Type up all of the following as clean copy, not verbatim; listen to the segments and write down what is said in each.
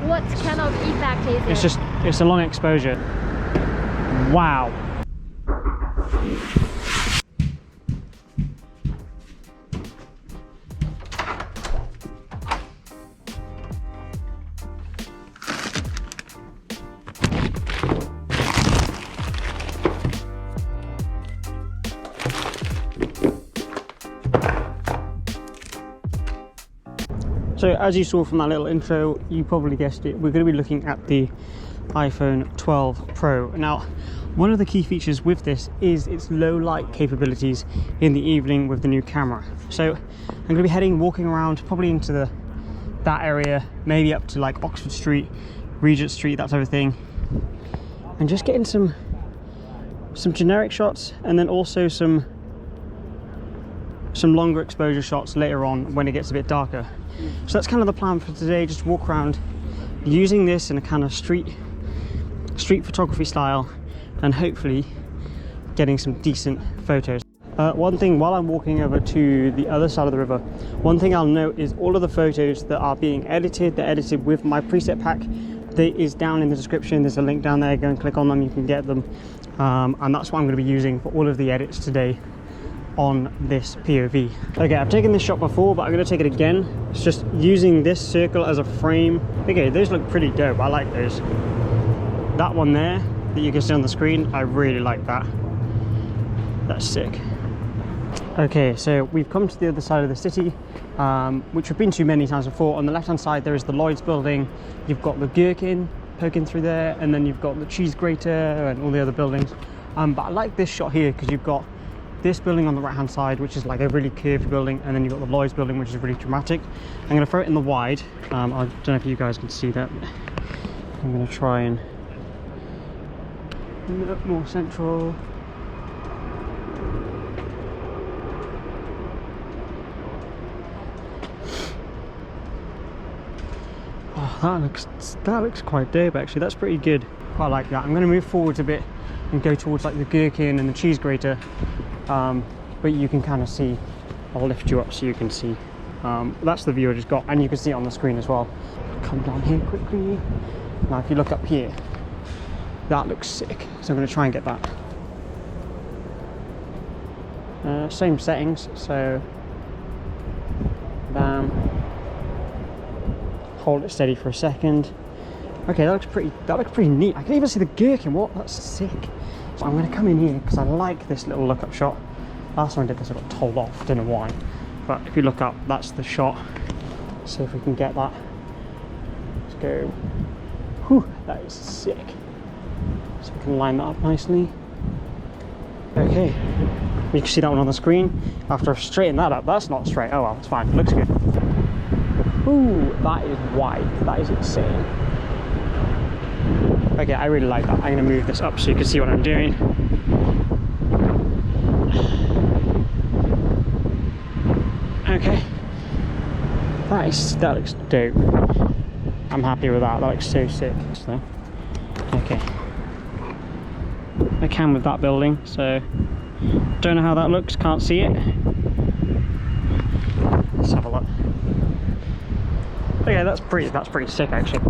What kind of effect is it? It's a long exposure. Wow. So as you saw from that little intro, you probably guessed it, we're going to be looking at the iPhone 12 Pro. Now, one of the key features with this is its low light capabilities in the evening with the new camera. So I'm going to be walking around probably into that area, maybe up to like Oxford Street, Regent Street, that type of thing, and just getting some generic shots, and then also some longer exposure shots later on when it gets a bit darker. So that's kind of the plan for today, just walk around using this in a kind of street photography style, and hopefully getting some decent photos. One thing, while I'm walking over to the other side of the river, one thing I'll note is all of the photos that are being edited, they're edited with my preset pack. That is down in the description. There's a link down there, go and click on them, you can get them. And that's what I'm going to be using for all of the edits today on this POV. Okay, I've taken this shot before, but I'm going to take it again. It's just using this circle as a frame. Okay, those look pretty dope. I like those. That one there that you can see on the screen, I really like that. That's sick. Okay, so we've come to the other side of the city, which we've been to many times before. On the left hand side there is the Lloyd's building, you've got the Gherkin poking through there, and then you've got the cheese grater and all the other buildings. But I like this shot here because you've got this building on the right hand side, which is like a really curved building, and then you've got the Lloyd's building, which is really dramatic. I'm going to throw it in the wide. I don't know if you guys can see that. I'm going to try and look more central. Oh, that looks quite dope actually. That's pretty good. Quite like that. I'm going to move forwards a bit and go towards like the Gherkin and the cheese grater. But you can kind of see, I'll lift you up so you can see. That's the view I just got, and you can see it on the screen as well. Come down here quickly. Now if you look up here, that looks sick, so I'm going to try and get that. Same settings, so bam, hold it steady for a second. Okay, that looks pretty neat. I can even see the Gherkin. What? That's sick. So I'm going to come in here because I like this little look up shot. Last time I did this I got told off, don't know why, but if you look up, that's the shot. See if we can get that. Let's go. Whew, that is sick. So we can line that up nicely. Okay, you can see that one on the screen. After I've straightened that up, that's not straight. Oh well, it's fine, looks good. Ooh, that is wide. That is insane. Okay, I really like that. I'm going to move this up so you can see what I'm doing. Okay, that looks dope. I'm happy with that. That looks so sick. So, okay, I can with that building. So, don't know how that looks. Can't see it. Let's have a look. Okay, that's pretty sick actually.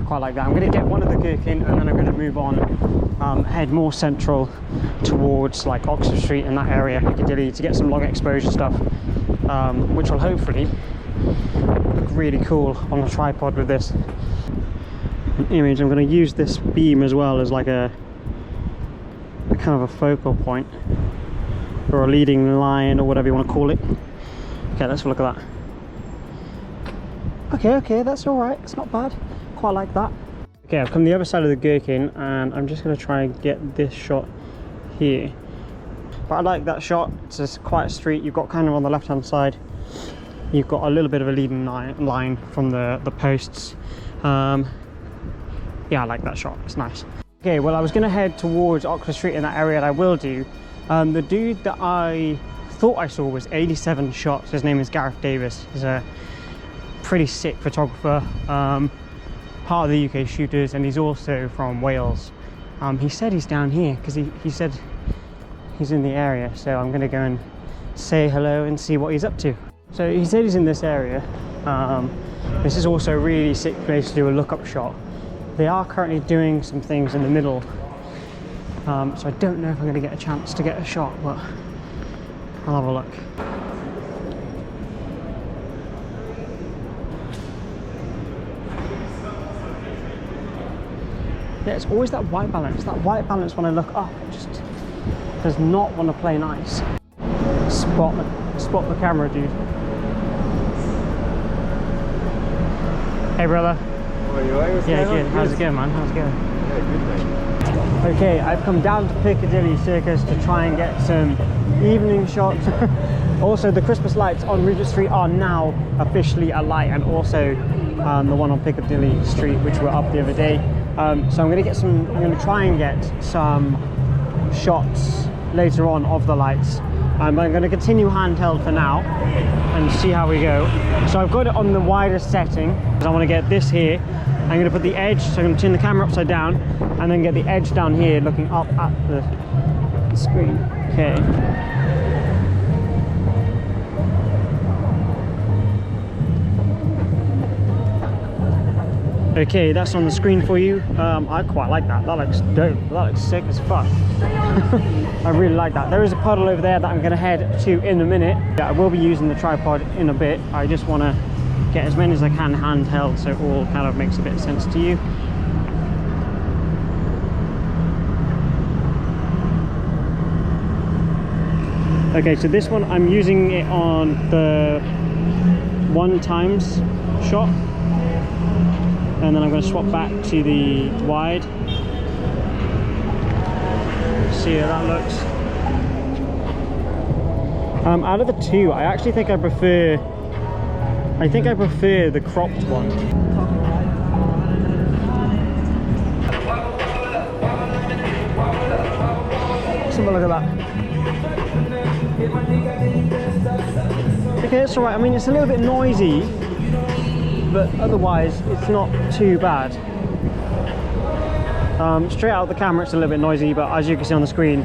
Quite like that. I'm going to get one of the Gherkin, and then I'm going to move on, head more central towards like Oxford Street and that area, Piccadilly, to get some long exposure stuff, which will hopefully look really cool on a tripod with this image. I'm going to use this beam as well as like a kind of a focal point, or a leading line, or whatever you want to call it. Okay, let's have a look at that. Okay, that's all right. It's not bad. Quite like that. Okay, I've come the other side of the Gherkin, and I'm just going to try and get this shot here. But I like that shot. It's just quite a street. You've got kind of on the left hand side, you've got a little bit of a leading line from the posts. Yeah, I like that shot. It's nice. Okay, well, I was going to head towards Oxford Street in that area, and I will do. The dude that I thought I saw was 87 shots. His name is Gareth Davis. He's a pretty sick photographer, part of the UK shooters, and he's also from Wales. He said he's down here because he said he's in the area, so I'm going to go and say hello and see what he's up to. So he said he's in this area. This is also a really sick place to do a look-up shot. They are currently doing some things in the middle, so I don't know if I'm going to get a chance to get a shot, but I'll have a look. Yeah, it's always that white balance. That white balance when I look up, it just does not want to play nice. Spot the camera, dude. Hey, brother. How are you? Yeah, good. How's it going, man? How's it going? Yeah, good, mate. Okay, I've come down to Piccadilly Circus to try and get some evening shots. Also, the Christmas lights on Regent Street are now officially alight, and also the one on Piccadilly Street, which were up the other day. So I'm going to try and get some shots later on of the lights. I'm going to continue handheld for now and see how we go. So I've got it on the widest setting because I want to get this here. I'm going to put the edge, so I'm going to turn the camera upside down and then get the edge down here looking up at the screen. Okay. Okay, that's on the screen for you. I quite like that. That looks dope. That looks sick as fuck. I really like that. There is a puddle over there that I'm going to head to in a minute. I will be using the tripod in a bit. I just want to get as many as I can handheld so it all kind of makes a bit of sense to you. Okay, so this one I'm using it on the 1x shot. And then I'm going to swap back to the wide. See how that looks. Out of the two, I actually think I prefer the cropped one. Let's have a look at that. Okay, it's alright. I mean, it's a little bit noisy, but otherwise it's not too bad. Straight out the camera it's a little bit noisy, but as you can see on the screen,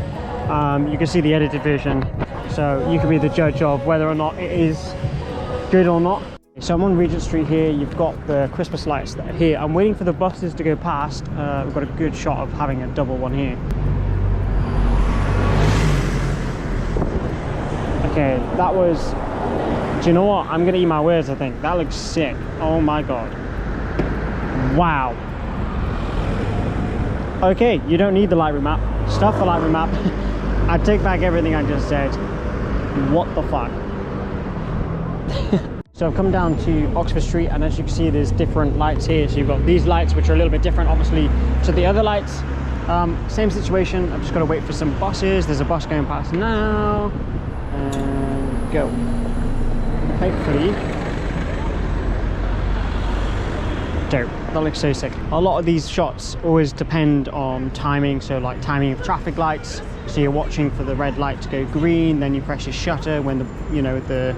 you can see the edited version, so you can be the judge of whether or not it is good or not. So I'm on Regent Street here. You've got the Christmas lights that are here. I'm waiting for the buses to go past. We've got a good shot of having a double one here. Okay, that was... Do you know what? I'm gonna eat my words, I think. That looks sick. Oh my god. Wow. Okay, you don't need the light room map. Stuff the light room map. I take back everything I just said. What the fuck? So I've come down to Oxford Street, and as you can see there's different lights here. So you've got these lights which are a little bit different obviously to the other lights. Same situation. I've just got to wait for some buses. There's a bus going past now. And go. Hopefully. Dope. That looks so sick. A lot of these shots always depend on timing, so like timing of traffic lights. So you're watching for the red light to go green, then you press your shutter when the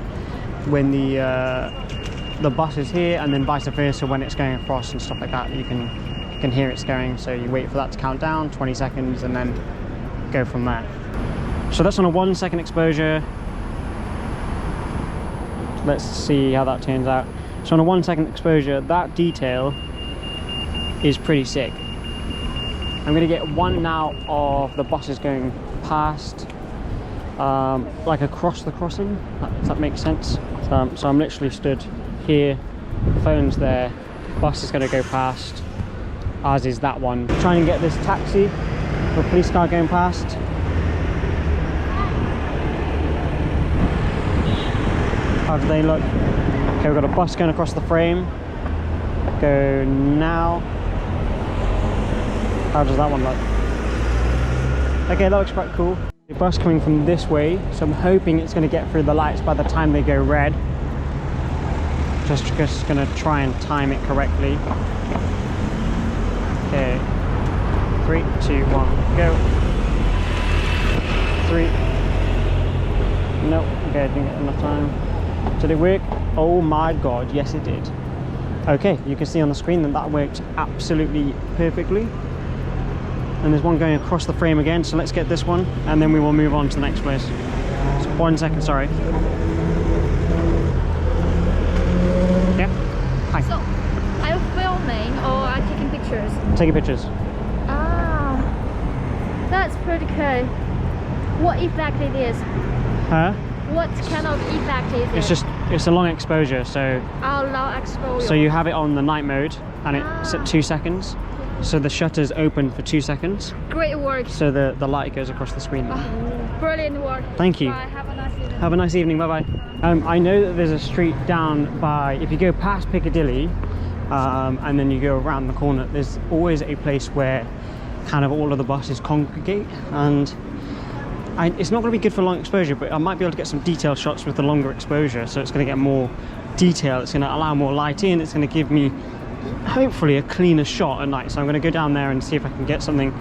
bus is here, and then vice versa when it's going across and stuff like that. You can hear it's going, so you wait for that to count down 20 seconds and then go from there. So that's on a 1 second exposure. Let's see how that turns out. So on a 1 second exposure, that detail is pretty sick. I'm going to get one now of the buses going past, like across the crossing, if that makes sense. So I'm literally stood here, phone's there, bus is going to go past, as is that one. Trying to get this taxi, or police car going past. How do they look? Okay, we've got a bus going across the frame. Go now. How does that one look? Okay, that looks quite cool. The bus coming from this way, so I'm hoping it's going to get through the lights by the time they go red. Just going to try and time it correctly. Okay. 3, 2, 1, go. 3. Nope. Okay, I didn't get enough time. Did it work? Oh my god, yes it did. Okay, you can see on the screen that that worked absolutely perfectly. And there's one going across the frame again, so let's get this one and then we will move on to the next place. So 1 second, sorry. Yeah, Hi. So, are you filming or are you taking pictures? Taking pictures. Ah, that's pretty cool. What effect it is? Huh? What kind of effect is it? It's a long exposure, so Low exposure. so you have it on the night mode and it's at 2 seconds. So the shutter's open for 2 seconds. Great work. So the light goes across the screen. Brilliant work. Thank you. Bye. Have a nice evening. Have a nice evening. Bye bye. I know that there's a street down by, if you go past Piccadilly and then you go around the corner, there's always a place where kind of all of the buses congregate, and it's not going to be good for long exposure, but I might be able to get some detailed shots with the longer exposure, so it's going to get more detail, it's going to allow more light in, it's going to give me hopefully a cleaner shot at night. So I'm going to go down there and see if I can get something.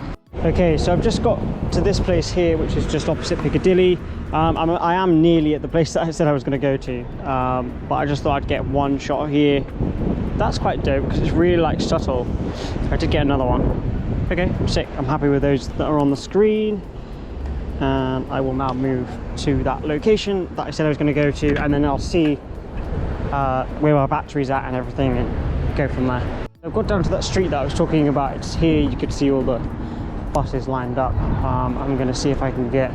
Okay, so I've just got to this place here, which is just opposite Piccadilly. I am nearly at the place that I said I was going to go to, but I just thought I'd get one shot here. That's quite dope because it's really like subtle. I did get another one. Okay, sick. I'm happy with those that are on the screen. And I will now move to that location that I said I was going to go to, and then I'll see where our battery's at and everything, and go from there. I've got down to that street that I was talking about. It's here. You could see all the buses lined up. I'm going to see if I can get,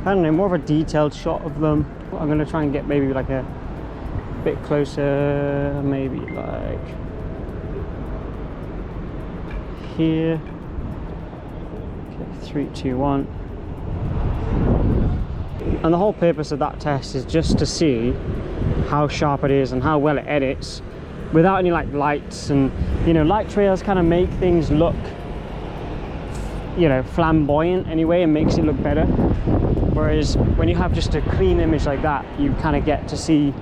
I don't know, more of a detailed shot of them. I'm going to try and get maybe like a bit closer, maybe like here. Okay, 3, 2, 1. And the whole purpose of that test is just to see how sharp it is and how well it edits without any like lights, and you know, light trails kind of make things look, you know, flamboyant anyway, and makes it look better, whereas when you have just a clean image like that, you kind of get to see, you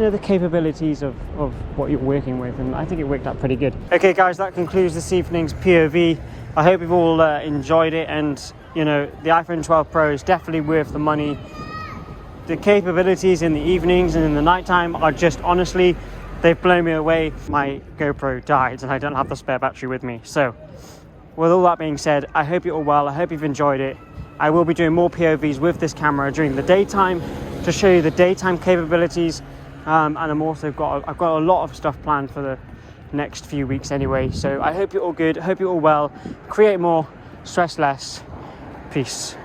know, the capabilities of what you're working with, and I think it worked out pretty good. Okay guys, that concludes this evening's POV. I hope you've all enjoyed it, and you know, the iPhone 12 Pro is definitely worth the money. The capabilities in the evenings and in the nighttime are just, honestly, they've blown me away. My GoPro died and I don't have the spare battery with me. So with all that being said, I hope you're all well. I hope you've enjoyed it. I will be doing more POVs with this camera during the daytime to show you the daytime capabilities. And I've got a lot of stuff planned for the next few weeks anyway. So I hope you're all good. I hope you're all well. Create more, stress less. Peace.